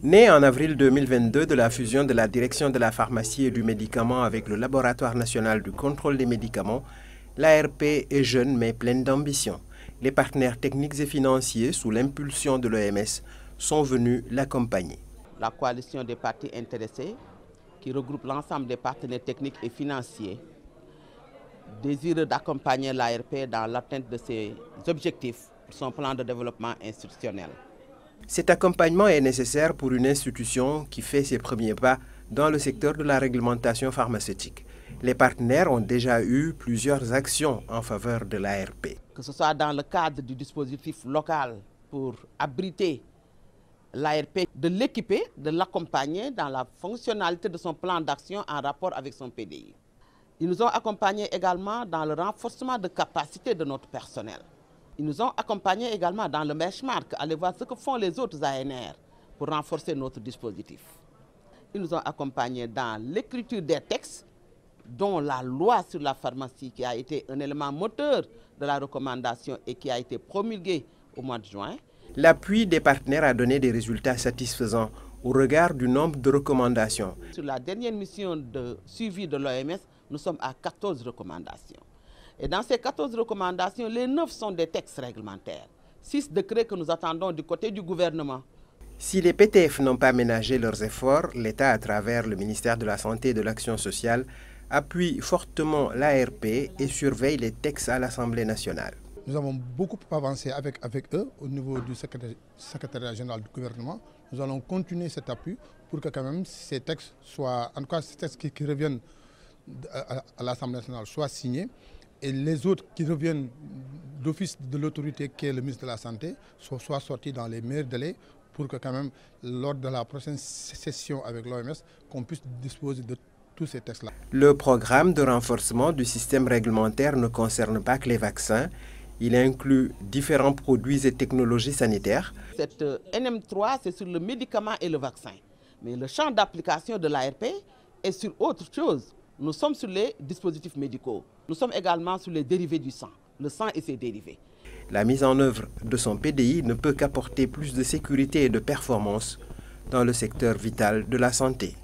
Né en avril 2022 de la fusion de la direction de la pharmacie et du médicament avec le Laboratoire national du contrôle des médicaments, l'ARP est jeune mais pleine d'ambition. Les partenaires techniques et financiers, sous l'impulsion de l'OMS, sont venus l'accompagner. La coalition des partis intéressés, qui regroupe l'ensemble des partenaires techniques et financiers, désire d'accompagner l'ARP dans l'atteinte de ses objectifs pour son plan de développement institutionnel. Cet accompagnement est nécessaire pour une institution qui fait ses premiers pas dans le secteur de la réglementation pharmaceutique. Les partenaires ont déjà eu plusieurs actions en faveur de l'ARP. Que ce soit dans le cadre du dispositif local pour abriter l'ARP, de l'équiper, de l'accompagner dans la fonctionnalité de son plan d'action en rapport avec son PDI. Ils nous ont accompagnés également dans le renforcement de capacité de notre personnel. Ils nous ont accompagnés également dans le benchmark, aller voir ce que font les autres ANR pour renforcer notre dispositif. Ils nous ont accompagnés dans l'écriture des textes, dont la loi sur la pharmacie qui a été un élément moteur de la recommandation et qui a été promulguée au mois de juin. L'appui des partenaires a donné des résultats satisfaisants au regard du nombre de recommandations. Sur la dernière mission de suivi de l'OMS, nous sommes à 14 recommandations. Et dans ces 14 recommandations, les 9 sont des textes réglementaires. 6 décrets que nous attendons du côté du gouvernement. Si les PTF n'ont pas ménagé leurs efforts, l'État, à travers le ministère de la Santé et de l'Action sociale, appuie fortement l'ARP et surveille les textes à l'Assemblée nationale. Nous avons beaucoup avancé avec eux au niveau du secrétariat général du gouvernement. Nous allons continuer cet appui pour que quand même ces textes soient, en tout cas ces textes qui reviennent à l'Assemblée nationale soient signés et les autres qui reviennent d'office de l'autorité qui est le ministre de la Santé soient sortis dans les meilleurs délais pour que quand même lors de la prochaine session avec l'OMS qu'on puisse disposer de tous ces textes-là. Le programme de renforcement du système réglementaire ne concerne pas que les vaccins. Il inclut différents produits et technologies sanitaires. Cette NM3, c'est sur le médicament et le vaccin. Mais le champ d'application de l'ARP est sur autre chose. Nous sommes sur les dispositifs médicaux. Nous sommes également sur les dérivés du sang, le sang et ses dérivés. La mise en œuvre de son PDI ne peut qu'apporter plus de sécurité et de performance dans le secteur vital de la santé.